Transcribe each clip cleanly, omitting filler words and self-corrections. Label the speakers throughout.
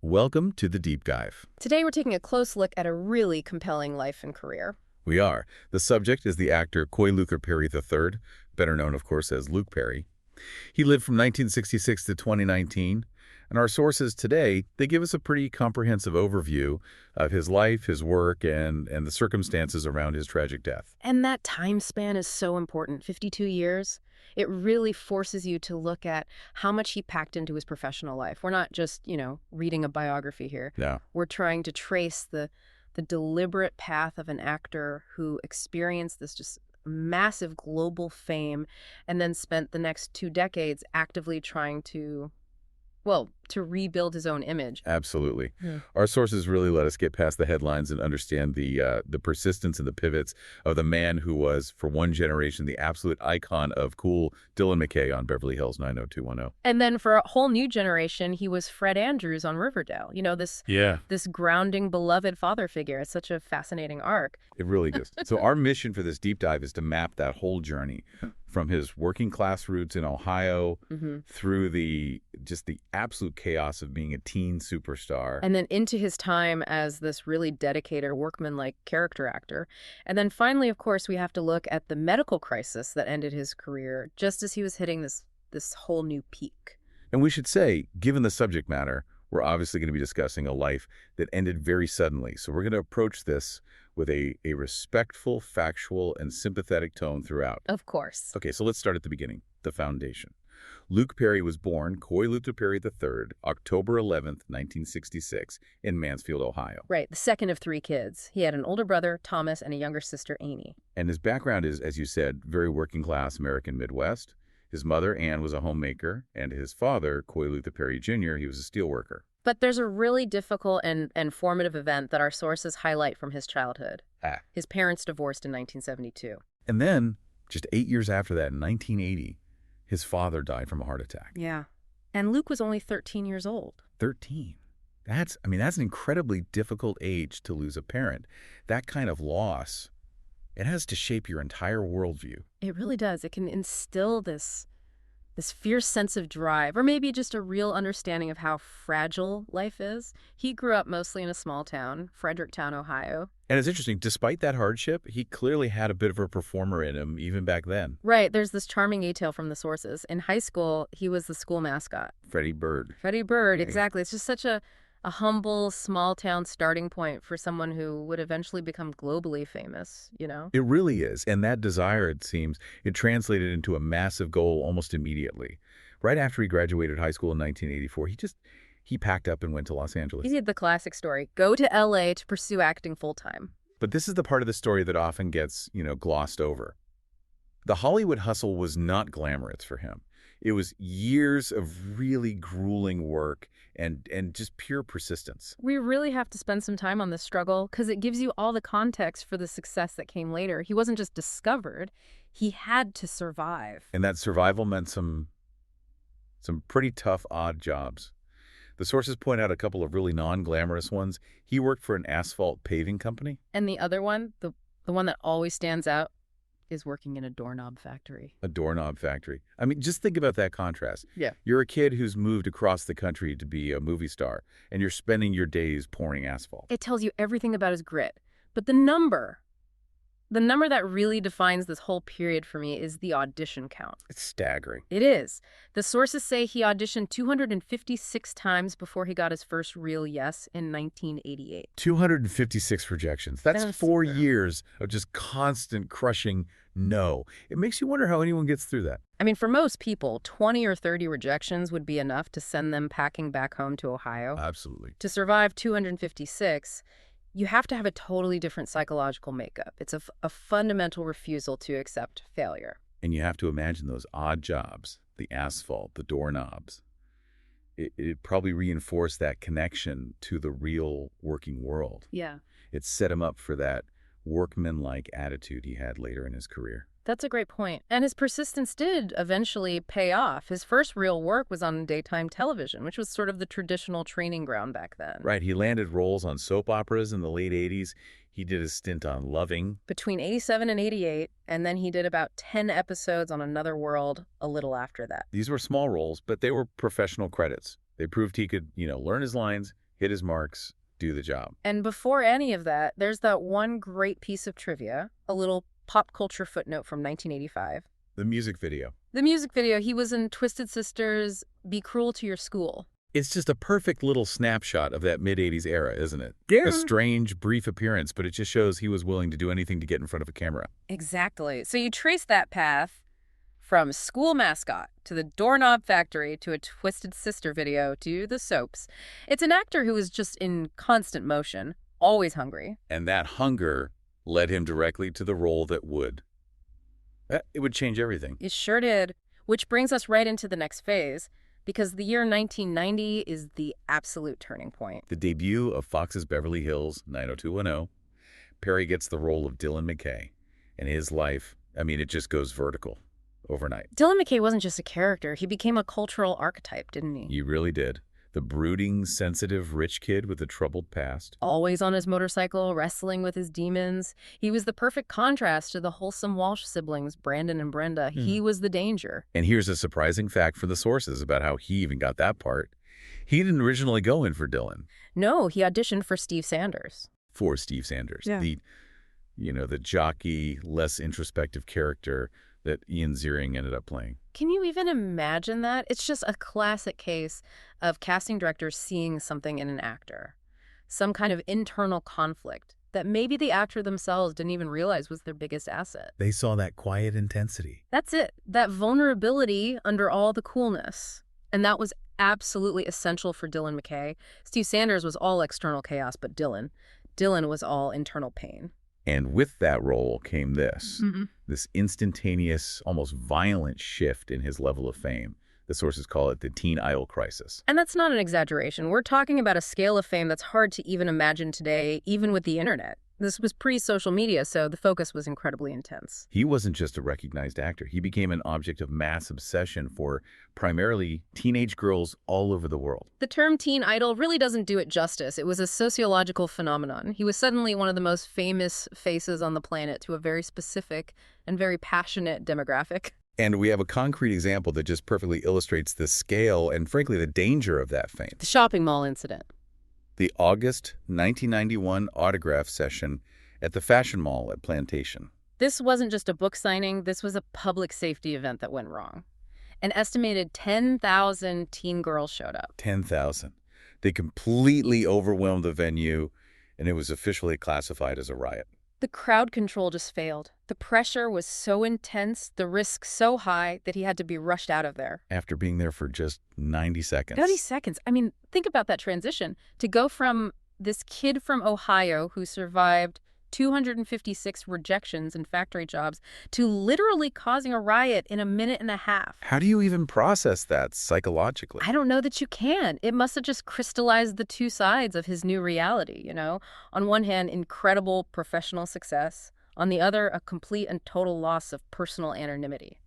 Speaker 1: Welcome to the Deep Dive.
Speaker 2: Today we're taking a close look at a really compelling life and career.
Speaker 1: We are. The subject is the actor Coy Luker Perry III, better known, of course, as Luke Perry. He lived from 1966 to 2019, and our sources today, they give us a pretty comprehensive overview of his life, his work, and the circumstances around his tragic death.
Speaker 2: And that time span is so important, 52 years. It really forces you to look at how much he packed into his professional life. We're not just, reading a biography here.
Speaker 1: Yeah.
Speaker 2: We're trying to trace the deliberate path of an actor who experienced this just massive global fame and then spent the next 2 decades actively trying to rebuild his own image.
Speaker 1: Absolutely.
Speaker 2: Yeah.
Speaker 1: Our sources really let us get past the headlines and understand the persistence and the pivots of the man who was, for one generation, the absolute icon of cool Dylan McKay on Beverly Hills 90210.
Speaker 2: And then for a whole new generation, he was Fred Andrews on Riverdale. This grounding, beloved father figure. It's such a fascinating arc.
Speaker 1: It really is. So our mission for this deep dive is to map that whole journey from his working class roots in Ohio through the absolute chaos of being a teen superstar.
Speaker 2: And then into his time as this really dedicated, workmanlike character actor. And then finally, of course, we have to look at the medical crisis that ended his career just as he was hitting this whole new peak.
Speaker 1: And we should say, given the subject matter, we're obviously going to be discussing a life that ended very suddenly. So we're going to approach this with a respectful, factual, and sympathetic tone throughout.
Speaker 2: Of course.
Speaker 1: Okay, so let's start at the beginning, the foundation. Luke Perry was born Coy Luker Perry III, October 11th, 1966, in Mansfield, Ohio.
Speaker 2: Right, the second of 3 kids. He had an older brother, Thomas, and a younger sister, Amy.
Speaker 1: And his background is, as you said, very working class American Midwest. His mother, Ann, was a homemaker, and his father, Coy Luker Perry Jr., he was a steelworker.
Speaker 2: But there's a really difficult and formative event that our sources highlight from his childhood. His parents divorced in 1972.
Speaker 1: And then, just 8 years after that, in 1980, his father died from a heart attack.
Speaker 2: Yeah. And Luke was only 13 years old.
Speaker 1: 13. That's an incredibly difficult age to lose a parent. That kind of loss, it has to shape your entire worldview.
Speaker 2: It really does. It can instill this fierce sense of drive, or maybe just a real understanding of how fragile life is. He grew up mostly in a small town, Fredericktown, Ohio.
Speaker 1: And it's interesting, despite that hardship, he clearly had a bit of a performer in him, even back then.
Speaker 2: Right, there's this charming detail from the sources. In high school, he was the school mascot.
Speaker 1: Freddie Bird.
Speaker 2: Freddie Bird, exactly. It's just such a humble, small-town starting point for someone who would eventually become globally famous,
Speaker 1: It really is. And that desire, it seems, it translated into a massive goal almost immediately. Right after he graduated high school in 1984, he packed up and went to Los Angeles.
Speaker 2: He did the classic story, go to L.A. to pursue acting full-time.
Speaker 1: But this is the part of the story that often gets, glossed over. The Hollywood hustle was not glamorous for him. It was years of really grueling work and just pure persistence.
Speaker 2: We really have to spend some time on this struggle because it gives you all the context for the success that came later. He wasn't just discovered, he had to survive.
Speaker 1: And that survival meant some pretty tough, odd jobs. The sources point out a couple of really non-glamorous ones. He worked for an asphalt paving company.
Speaker 2: And the other one, the one that always stands out, is working in a doorknob factory.
Speaker 1: A doorknob factory. I mean, just think about that contrast.
Speaker 2: Yeah.
Speaker 1: You're a kid who's moved across the country to be a movie star, and you're spending your days pouring asphalt.
Speaker 2: It tells you everything about his grit. But the number that really defines this whole period for me is the audition count.
Speaker 1: It's staggering.
Speaker 2: It is. The sources say he auditioned 256 times before he got his first real yes in 1988.
Speaker 1: 256 rejections. That's 4 years of just constant crushing no. It makes you wonder how anyone gets through that.
Speaker 2: I mean, for most people, 20 or 30 rejections would be enough to send them packing back home to Ohio.
Speaker 1: Absolutely.
Speaker 2: To survive 256, you have to have a totally different psychological makeup. It's a fundamental refusal to accept failure.
Speaker 1: And you have to imagine those odd jobs, the asphalt, the doorknobs. It probably reinforced that connection to the real working world.
Speaker 2: Yeah.
Speaker 1: It set him up for that workmanlike attitude he had later in his career.
Speaker 2: That's a great point. And his persistence did eventually pay off. His first real work was on daytime television, which was sort of the traditional training ground back then.
Speaker 1: Right. He landed roles on soap operas in the late 80s. He did a stint on Loving.
Speaker 2: Between 87 and 88, and then he did about 10 episodes on Another World a little after that.
Speaker 1: These were small roles, but they were professional credits. They proved he could, learn his lines, hit his marks, do the job.
Speaker 2: And before any of that, there's that one great piece of trivia, a little pop culture footnote from 1985.
Speaker 1: The music video.
Speaker 2: The music video, he was in Twisted Sister's Be Cruel to Your School.
Speaker 1: It's just a perfect little snapshot of that mid-'80s era, isn't it?
Speaker 2: Yeah.
Speaker 1: A strange, brief appearance, but it just shows he was willing to do anything to get in front of a camera.
Speaker 2: Exactly. So you trace that path from school mascot to the doorknob factory to a Twisted Sister video to the soaps. It's an actor who is just in constant motion, always hungry.
Speaker 1: And that hunger led him directly to the role that would. It would change everything.
Speaker 2: It sure did. Which brings us right into the next phase, because the year 1990 is the absolute turning point.
Speaker 1: The debut of Fox's Beverly Hills 90210. Perry gets the role of Dylan McKay. And his life, it just goes vertical overnight.
Speaker 2: Dylan McKay wasn't just a character. He became a cultural archetype, didn't he?
Speaker 1: He really did. The brooding, sensitive, rich kid with a troubled past.
Speaker 2: Always on his motorcycle, wrestling with his demons. He was the perfect contrast to the wholesome Walsh siblings, Brandon and Brenda. He was the danger.
Speaker 1: And here's a surprising fact for the sources about how he even got that part. He didn't originally go in for Dylan.
Speaker 2: No, he auditioned for Steve Sanders.
Speaker 1: For Steve Sanders.
Speaker 2: Yeah.
Speaker 1: The jockey, less introspective character that Ian Ziering ended up playing.
Speaker 2: Can you even imagine that? It's just a classic case of casting directors seeing something in an actor. Some kind of internal conflict that maybe the actor themselves didn't even realize was their biggest asset.
Speaker 1: They saw that quiet intensity.
Speaker 2: That's it. That vulnerability under all the coolness. And that was absolutely essential for Dylan McKay. Steve Sanders was all external chaos, but Dylan was all internal pain.
Speaker 1: And with that role came this instantaneous, almost violent shift in his level of fame. The sources call it the teen idol crisis.
Speaker 2: And that's not an exaggeration. We're talking about a scale of fame that's hard to even imagine today, even with the internet. This was pre-social media, so the focus was incredibly intense.
Speaker 1: He wasn't just a recognized actor. He became an object of mass obsession for primarily teenage girls all over the world.
Speaker 2: The term teen idol really doesn't do it justice. It was a sociological phenomenon. He was suddenly one of the most famous faces on the planet to a very specific and very passionate demographic.
Speaker 1: And we have a concrete example that just perfectly illustrates the scale and, frankly, the danger of that fame.
Speaker 2: The shopping mall incident.
Speaker 1: The August 1991 autograph session at the Fashion Mall at Plantation.
Speaker 2: This wasn't just a book signing. This was a public safety event that went wrong. An estimated 10,000 teen girls showed up.
Speaker 1: 10,000. They completely overwhelmed the venue, and it was officially classified as a riot.
Speaker 2: The crowd control just failed. The pressure was so intense, the risk so high that he had to be rushed out of there.
Speaker 1: After being there for just 90 seconds.
Speaker 2: 90 seconds. Think about that transition. To go from this kid from Ohio who survived 256 rejections in factory jobs to literally causing a riot in a minute and a half.
Speaker 1: How do you even process that psychologically?
Speaker 2: I don't know that you can. It must have just crystallized the two sides of his new reality, On one hand, incredible professional success. On the other, a complete and total loss of personal anonymity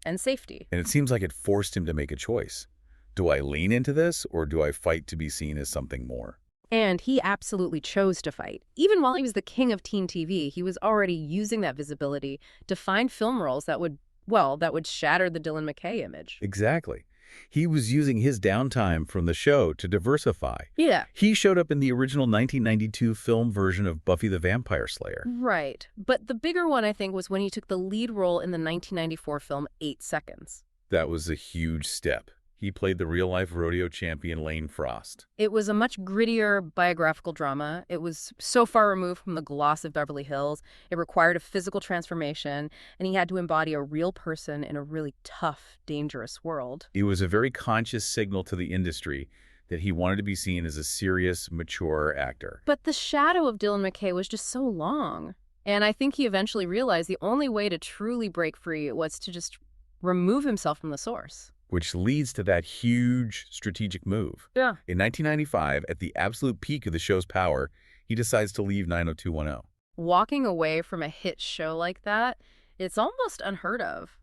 Speaker 2: and safety.
Speaker 1: And it seems like it forced him to make a choice. Do I lean into this, or do I fight to be seen as something more?
Speaker 2: And he absolutely chose to fight. Even while he was the king of teen TV, he was already using that visibility to find film roles that would shatter the Dylan McKay image.
Speaker 1: Exactly. He was using his downtime from the show to diversify.
Speaker 2: Yeah.
Speaker 1: He showed up in the original 1992 film version of Buffy the Vampire Slayer.
Speaker 2: Right. But the bigger one, I think, was when he took the lead role in the 1994 film 8 Seconds.
Speaker 1: That was a huge step. He played the real-life rodeo champion Lane Frost.
Speaker 2: It was a much grittier biographical drama. It was so far removed from the gloss of Beverly Hills. It required a physical transformation, and he had to embody a real person in a really tough, dangerous world.
Speaker 1: It was a very conscious signal to the industry that he wanted to be seen as a serious, mature actor.
Speaker 2: But the shadow of Dylan McKay was just so long. And I think he eventually realized the only way to truly break free was to just remove himself from the source.
Speaker 1: Which leads to that huge strategic move.
Speaker 2: Yeah.
Speaker 1: In 1995, at the absolute peak of the show's power, he decides to leave 90210.
Speaker 2: Walking away from a hit show like that, it's almost unheard of.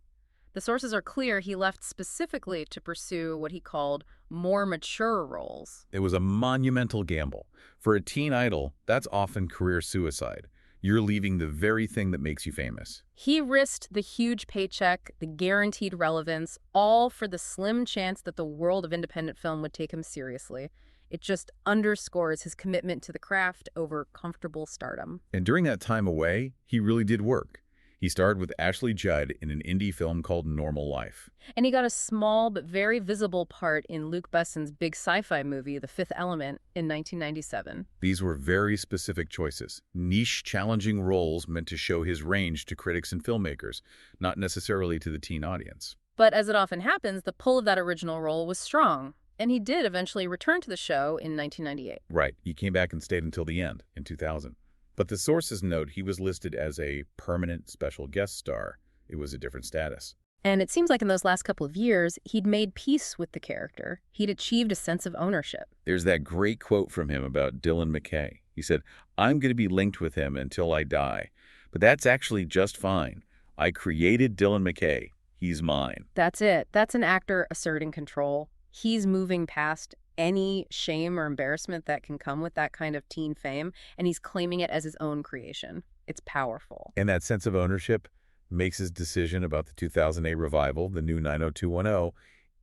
Speaker 2: The sources are clear he left specifically to pursue what he called more mature roles.
Speaker 1: It was a monumental gamble. For a teen idol, that's often career suicide. You're leaving the very thing that makes you famous.
Speaker 2: He risked the huge paycheck, the guaranteed relevance, all for the slim chance that the world of independent film would take him seriously. It just underscores his commitment to the craft over comfortable stardom.
Speaker 1: And during that time away, he really did work. He starred with Ashley Judd in an indie film called Normal Life.
Speaker 2: And he got a small but very visible part in Luc Besson's big sci-fi movie, The Fifth Element, in 1997.
Speaker 1: These were very specific choices, niche, challenging roles meant to show his range to critics and filmmakers, not necessarily to the teen audience.
Speaker 2: But as it often happens, the pull of that original role was strong, and he did eventually return to the show in 1998.
Speaker 1: Right, he came back and stayed until the end, in 2000. But the sources note he was listed as a permanent special guest star. It was a different status.
Speaker 2: And it seems like in those last couple of years, he'd made peace with the character. He'd achieved a sense of ownership.
Speaker 1: There's that great quote from him about Dylan McKay. He said, "I'm going to be linked with him until I die. But that's actually just fine. I created Dylan McKay. He's mine."
Speaker 2: That's it. That's an actor asserting control. He's moving past any shame or embarrassment that can come with that kind of teen fame, and he's claiming it as his own creation. It's powerful.
Speaker 1: And that sense of ownership makes his decision about the 2008 revival, the new 90210,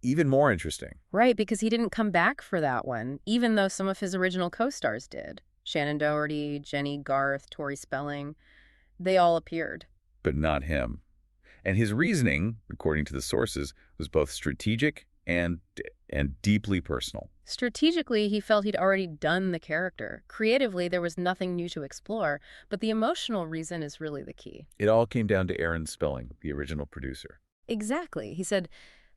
Speaker 1: even more interesting.
Speaker 2: Right, because he didn't come back for that one, even though some of his original co-stars did. Shannon Doherty, Jenny Garth, Tori Spelling, they all appeared.
Speaker 1: But not him. And his reasoning, according to the sources, was both strategic and deeply personal.
Speaker 2: Strategically, he felt he'd already done the character. Creatively, there was nothing new to explore, but the emotional reason is really the key.
Speaker 1: It all came down to Aaron Spelling, the original producer.
Speaker 2: Exactly. He said,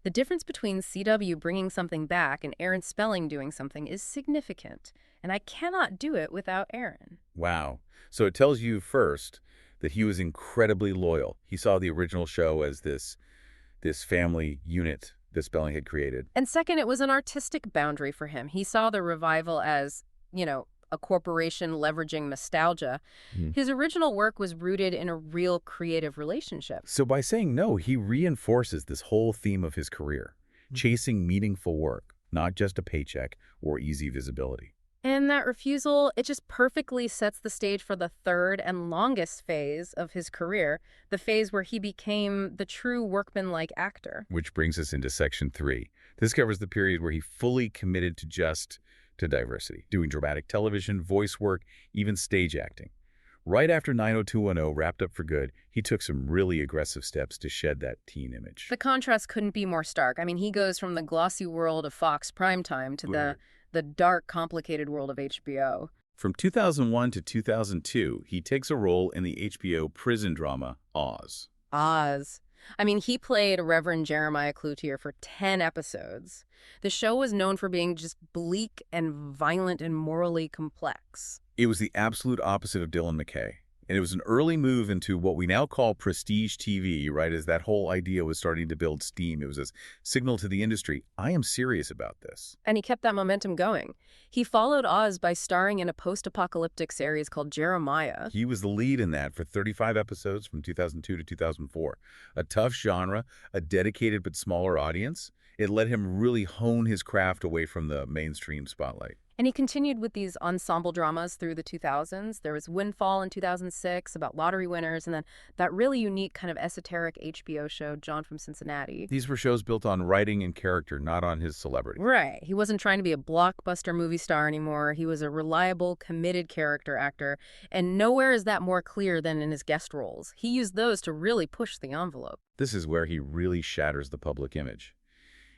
Speaker 2: the difference between CW bringing something back and Aaron Spelling doing something is significant, and I cannot do it without Aaron.
Speaker 1: Wow. So it tells you first that he was incredibly loyal. He saw the original show as this family unit that Spelling had created.
Speaker 2: And second, it was an artistic boundary for him. He saw the revival as, a corporation leveraging nostalgia. His original work was rooted in a real creative relationship.
Speaker 1: So by saying no, he reinforces this whole theme of his career, chasing meaningful work, not just a paycheck or easy visibility.
Speaker 2: And that refusal, it just perfectly sets the stage for the third and longest phase of his career, the phase where he became the true workmanlike actor.
Speaker 1: Which brings us into Section 3. This covers the period where he fully committed to diversity, doing dramatic television, voice work, even stage acting. Right after 90210 wrapped up for good, he took some really aggressive steps to shed that teen image.
Speaker 2: The contrast couldn't be more stark. I mean, he goes from the glossy world of Fox primetime to the dark, complicated world of HBO.
Speaker 1: From 2001 to 2002, he takes a role in the HBO prison drama Oz.
Speaker 2: Oz. I mean, he played Reverend Jeremiah Cloutier for 10 episodes. The show was known for being just bleak and violent and morally complex.
Speaker 1: It was the absolute opposite of Dylan McKay. And it was an early move into what we now call prestige TV, right? As that whole idea was starting to build steam. It was a signal to the industry, I am serious about this.
Speaker 2: And he kept that momentum going. He followed Oz by starring in a post-apocalyptic series called Jeremiah.
Speaker 1: He was the lead in that for 35 episodes from 2002 to 2004. A tough genre, a dedicated but smaller audience. It let him really hone his craft away from the mainstream spotlight.
Speaker 2: And he continued with these ensemble dramas through the 2000s. There was Windfall in 2006 about lottery winners, and then that really unique kind of esoteric HBO show, John from Cincinnati.
Speaker 1: These were shows built on writing and character, not on his celebrity.
Speaker 2: Right. He wasn't trying to be a blockbuster movie star anymore. He was a reliable, committed character actor, and nowhere is that more clear than in his guest roles. He used those to really push the envelope.
Speaker 1: This is where he really shatters the public image.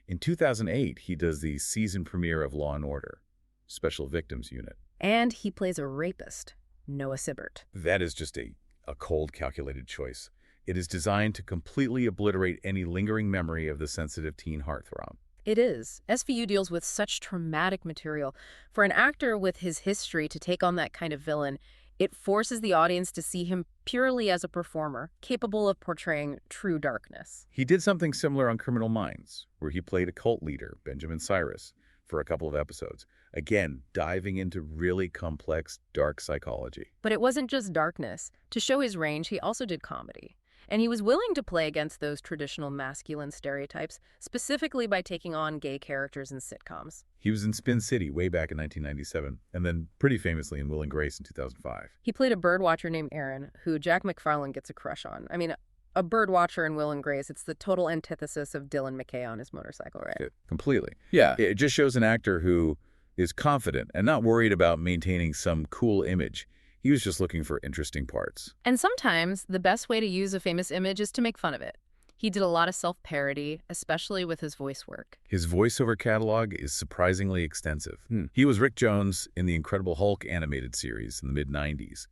Speaker 1: In 2008, he does the season premiere of Law & Order, Special Victims Unit.
Speaker 2: And he plays a rapist, Noah Sibbert.
Speaker 1: That is just a cold, calculated choice. It is designed to completely obliterate any lingering memory of the sensitive teen heartthrob.
Speaker 2: It is. SVU deals with such traumatic material. For an actor with his history to take on that kind of villain, it forces the audience to see him purely as a performer, capable of portraying true darkness.
Speaker 1: He did something similar on Criminal Minds, where he played a cult leader, Benjamin Cyrus, for a couple of episodes. Again, diving into really complex, dark psychology.
Speaker 2: But it wasn't just darkness. To show his range, he also did comedy. And he was willing to play against those traditional masculine stereotypes, specifically by taking on gay characters in sitcoms.
Speaker 1: He was in Spin City way back in 1997, and then pretty famously in Will and Grace in 2005.
Speaker 2: He played a birdwatcher named Aaron, who Jack McFarlane gets a crush on. I mean, a birdwatcher in Will and Grace, it's the total antithesis of Dylan McKay on his motorcycle, right?
Speaker 1: Completely.
Speaker 3: Yeah.
Speaker 1: It just shows an actor who is confident and not worried about maintaining some cool image. He was just looking for interesting parts.
Speaker 2: And sometimes the best way to use a famous image is to make fun of it. He did a lot of self-parody, especially with his voice work.
Speaker 1: His voiceover catalog is surprisingly extensive. He was Rick Jones in the Incredible Hulk animated series in the mid-90s,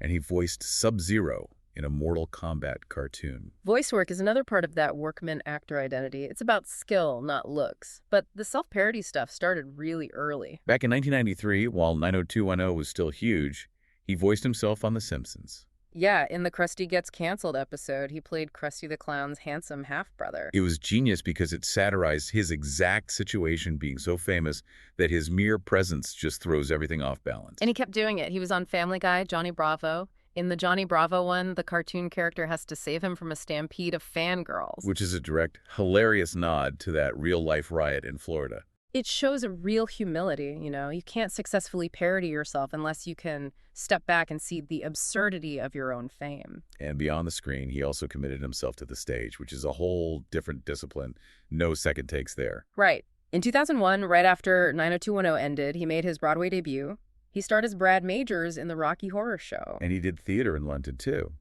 Speaker 1: and he voiced Sub-Zero in a Mortal Kombat cartoon.
Speaker 2: Voice work is another part of that workman actor identity. It's about skill, not looks. But the self-parody stuff started really early.
Speaker 1: Back in 1993, while 90210 was still huge, he voiced himself on The Simpsons.
Speaker 2: Yeah, in the Krusty Gets Canceled episode, he played Krusty the Clown's handsome half-brother.
Speaker 1: It was genius because it satirized his exact situation being so famous that his mere presence just throws everything off balance.
Speaker 2: And he kept doing it. He was on Family Guy, Johnny Bravo. In the Johnny Bravo one, the cartoon character has to save him from a stampede of fangirls.
Speaker 1: Which is a direct, hilarious nod to that real-life riot in Florida.
Speaker 2: It shows a real humility, you know. You can't successfully parody yourself unless you can step back and see the absurdity of your own fame.
Speaker 1: And beyond the screen, he also committed himself to the stage, which is a whole different discipline. No second takes there.
Speaker 2: Right. In 2001, right after 90210 ended, he made his Broadway debut. He starred as Brad Majors in the Rocky Horror Show.
Speaker 1: And he did theater in London, too.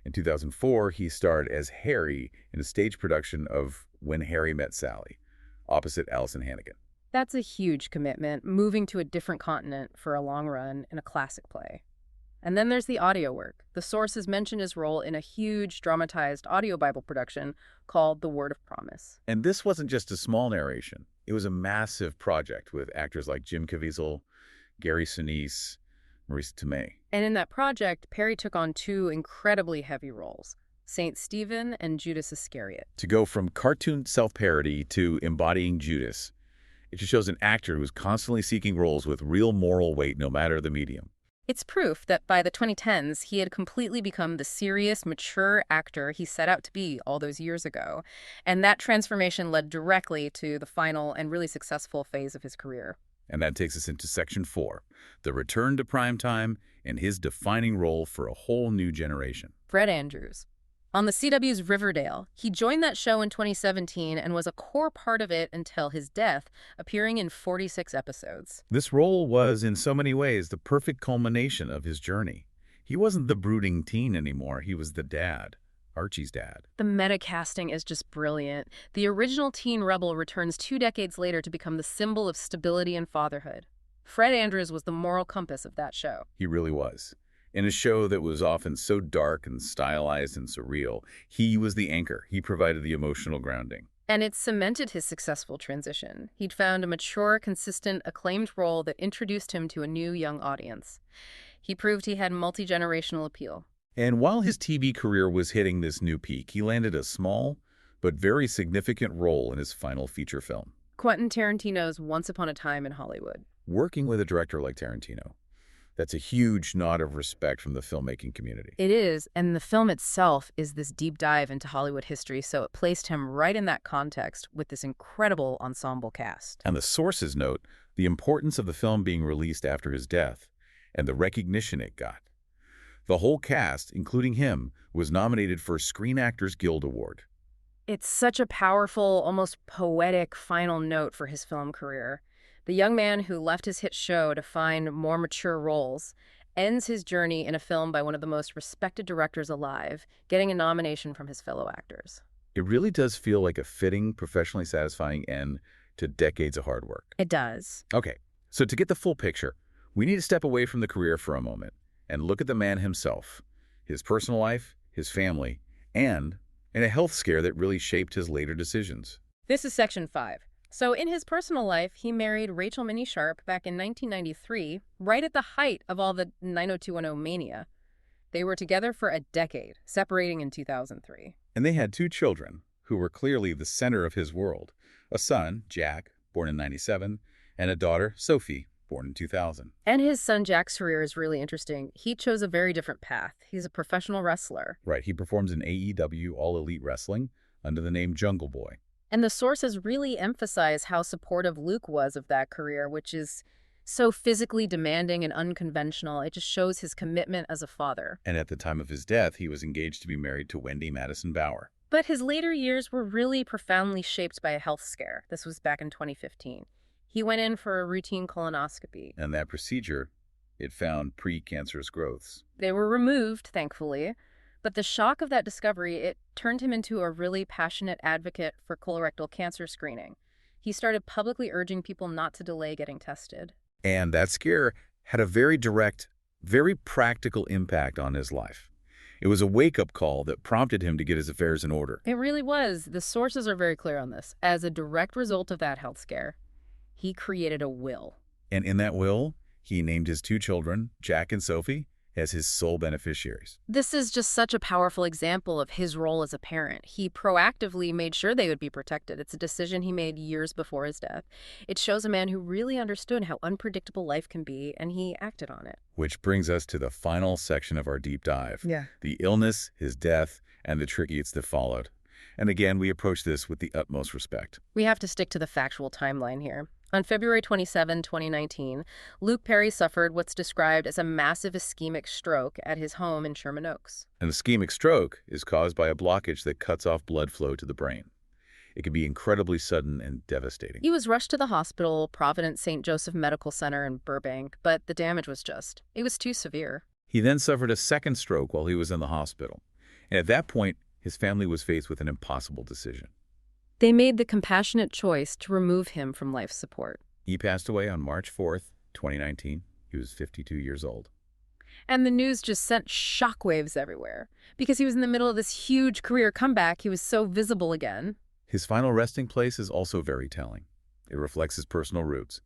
Speaker 1: In 2004, he starred as Harry in a stage production of When Harry Met Sally, opposite Allison Hannigan.
Speaker 2: That's a huge commitment, moving to a different continent for a long run in a classic play. And then there's the audio work. The sources mention his role in a huge dramatized audio Bible production called The Word of Promise.
Speaker 1: And this wasn't just a small narration. It was a massive project with actors like Jim Caviezel, Gary Sinise, Marisa Tomei.
Speaker 2: And in that project, Perry took on two incredibly heavy roles, Saint Stephen and Judas Iscariot.
Speaker 1: To go from cartoon self-parody to embodying Judas, it just shows an actor who's constantly seeking roles with real moral weight no matter the medium.
Speaker 2: It's proof that by the 2010s, he had completely become the serious, mature actor he set out to be all those years ago. And that transformation led directly to the final and really successful phase of his career.
Speaker 1: And that takes us into Section 4, the return to primetime and his defining role for a whole new generation.
Speaker 2: Fred Andrews. On the CW's Riverdale, he joined that show in 2017 and was a core part of it until his death, appearing in 46 episodes.
Speaker 1: This role was, in so many ways, the perfect culmination of his journey. He wasn't the brooding teen anymore. He was the dad, Archie's dad.
Speaker 2: The meta-casting is just brilliant. The original teen rebel returns 2 decades later to become the symbol of stability and fatherhood. Fred Andrews was the moral compass of that show.
Speaker 1: He really was. In a show that was often so dark and stylized and surreal, he was the anchor. He provided the emotional grounding.
Speaker 2: And it cemented his successful transition. He'd found a mature, consistent, acclaimed role that introduced him to a new young audience. He proved he had multi-generational appeal.
Speaker 1: And while his TV career was hitting this new peak, he landed a small but very significant role in his final feature film.
Speaker 2: Quentin Tarantino's Once Upon a Time in Hollywood.
Speaker 1: Working with a director like Tarantino, that's a huge nod of respect from the filmmaking community.
Speaker 2: It is, and the film itself is this deep dive into Hollywood history, so it placed him right in that context with this incredible ensemble cast.
Speaker 1: And the sources note the importance of the film being released after his death and the recognition it got. The whole cast, including him, was nominated for a Screen Actors Guild Award.
Speaker 2: It's such a powerful, almost poetic final note for his film career. The young man who left his hit show to find more mature roles ends his journey in a film by one of the most respected directors alive, getting a nomination from his fellow actors.
Speaker 1: It really does feel like a fitting, professionally satisfying end to decades of hard work.
Speaker 2: It does.
Speaker 1: Okay, so to get the full picture, we need to step away from the career for a moment and look at the man himself, his personal life, his family, and a health scare that really shaped his later decisions.
Speaker 2: This is Section 5. So in his personal life, he married Rachel Minnie Sharp back in 1993, right at the height of all the 90210 mania. They were together for a decade, separating in 2003.
Speaker 1: And they had 2 children, who were clearly the center of his world. A son, Jack, born in 97, and a daughter, Sophie, born in 2000.
Speaker 2: And his son Jack's career is really interesting. He chose a very different path. He's a professional wrestler.
Speaker 1: Right, he performs in AEW All Elite Wrestling under the name Jungle Boy.
Speaker 2: And the sources really emphasize how supportive Luke was of that career, which is so physically demanding and unconventional. It just shows his commitment as a father.
Speaker 1: And at the time of his death, he was engaged to be married to Wendy Madison Bauer.
Speaker 2: But his later years were really profoundly shaped by a health scare. This was back in 2015. He went in for a routine colonoscopy.
Speaker 1: And that procedure, it found precancerous growths.
Speaker 2: They were removed, thankfully, but the shock of that discovery, it turned him into a really passionate advocate for colorectal cancer screening. He started publicly urging people not to delay getting tested.
Speaker 1: And that scare had a very direct, very practical impact on his life. It was a wake-up call that prompted him to get his affairs in order.
Speaker 2: It really was. The sources are very clear on this. As a direct result of that health scare, he created a will.
Speaker 1: And in that will, he named his 2 children, Jack and Sophie, as his sole beneficiaries.
Speaker 2: This is just such a powerful example of his role as a parent. He proactively made sure they would be protected. It's a decision he made years before his death. It shows a man who really understood how unpredictable life can be, and he acted on it.
Speaker 1: Which brings us to the final section of our deep dive. The illness, his death, and the tragedies that followed. And again, we approach this with the utmost respect.
Speaker 2: We have to stick to the factual timeline here. On February 27, 2019, Luke Perry suffered what's described as a massive ischemic stroke at his home in Sherman Oaks.
Speaker 1: An ischemic stroke is caused by a blockage that cuts off blood flow to the brain. It can be incredibly sudden and devastating.
Speaker 2: He was rushed to the hospital, Providence St. Joseph Medical Center in Burbank, but the damage was it was too severe.
Speaker 1: He then suffered a second stroke while he was in the hospital. And at that point, his family was faced with an impossible decision.
Speaker 2: They made the compassionate choice to remove him from life support.
Speaker 1: He passed away on March 4th, 2019. He was 52 years old.
Speaker 2: And the news just sent shockwaves everywhere. Because he was in the middle of this huge career comeback, he was so visible again.
Speaker 1: His final resting place is also very telling. It reflects his personal roots.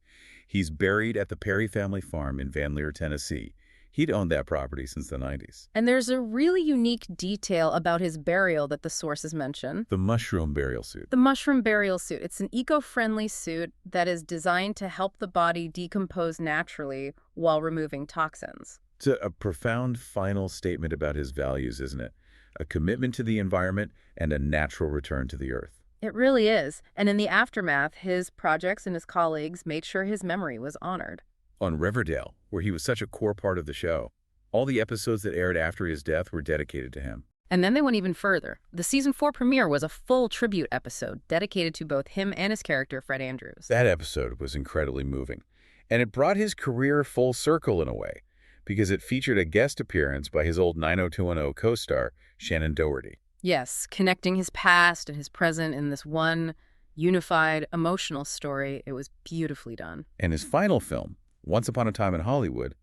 Speaker 1: He's buried at the Perry family farm in Van Leer, Tennessee. He'd owned that property since the 90s.
Speaker 2: And there's a really unique detail about his burial that the sources mention.
Speaker 1: The mushroom burial suit.
Speaker 2: The mushroom burial suit. It's an eco-friendly suit that is designed to help the body decompose naturally while removing toxins.
Speaker 1: It's a profound final statement about his values, isn't it? A commitment to the environment and a natural return to the earth.
Speaker 2: It really is. And in the aftermath, his projects and his colleagues made sure his memory was honored.
Speaker 1: On Riverdale, where he was such a core part of the show, all the episodes that aired after his death were dedicated to him.
Speaker 2: And then they went even further. The season 4 premiere was a full tribute episode dedicated to both him and his character, Fred Andrews.
Speaker 1: That episode was incredibly moving. And it brought his career full circle in a way, because it featured a guest appearance by his old 90210 co-star, Shannon Doherty.
Speaker 2: Yes, connecting his past and his present in this one unified, emotional story. It was beautifully done.
Speaker 1: And his final film, Once Upon a Time in Hollywood,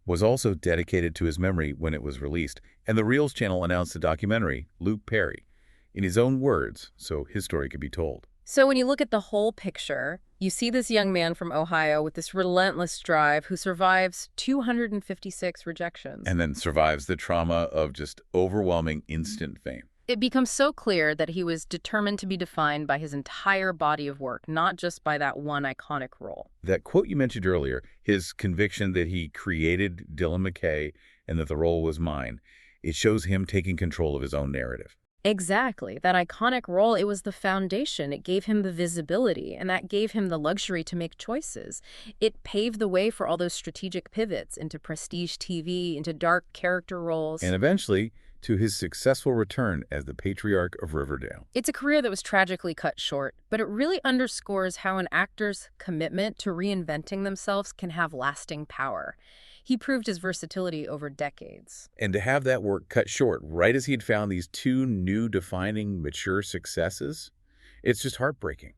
Speaker 1: was also dedicated to his memory when it was released, and the Reels channel announced the documentary, Luke Perry, in his own words, so his story could be told.
Speaker 2: So when you look at the whole picture, you see this young man from Ohio with this relentless drive who survives 256 rejections.
Speaker 1: And then survives the trauma of just overwhelming instant fame.
Speaker 2: It becomes so clear that he was determined to be defined by his entire body of work, not just by that one iconic role.
Speaker 1: That quote you mentioned earlier, his conviction that he created Dylan McKay and that the role was mine, it shows him taking control of his own narrative.
Speaker 2: Exactly. That iconic role, it was the foundation. It gave him the visibility, and that gave him the luxury to make choices. It paved the way for all those strategic pivots into prestige TV, into dark character roles.
Speaker 1: And eventually, to his successful return as the patriarch of Riverdale.
Speaker 2: It's a career that was tragically cut short, but it really underscores how an actor's commitment to reinventing themselves can have lasting power. He proved his versatility over decades.
Speaker 1: And to have that work cut short right as he'd found these 2 new defining mature successes, it's just heartbreaking.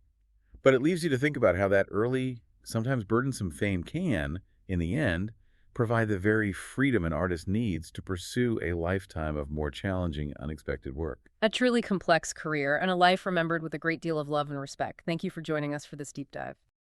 Speaker 1: But it leaves you to think about how that early, sometimes burdensome fame can, in the end, provide the very freedom an artist needs to pursue a lifetime of more challenging, unexpected work.
Speaker 2: A truly complex career and a life remembered with a great deal of love and respect. Thank you for joining us for this deep dive.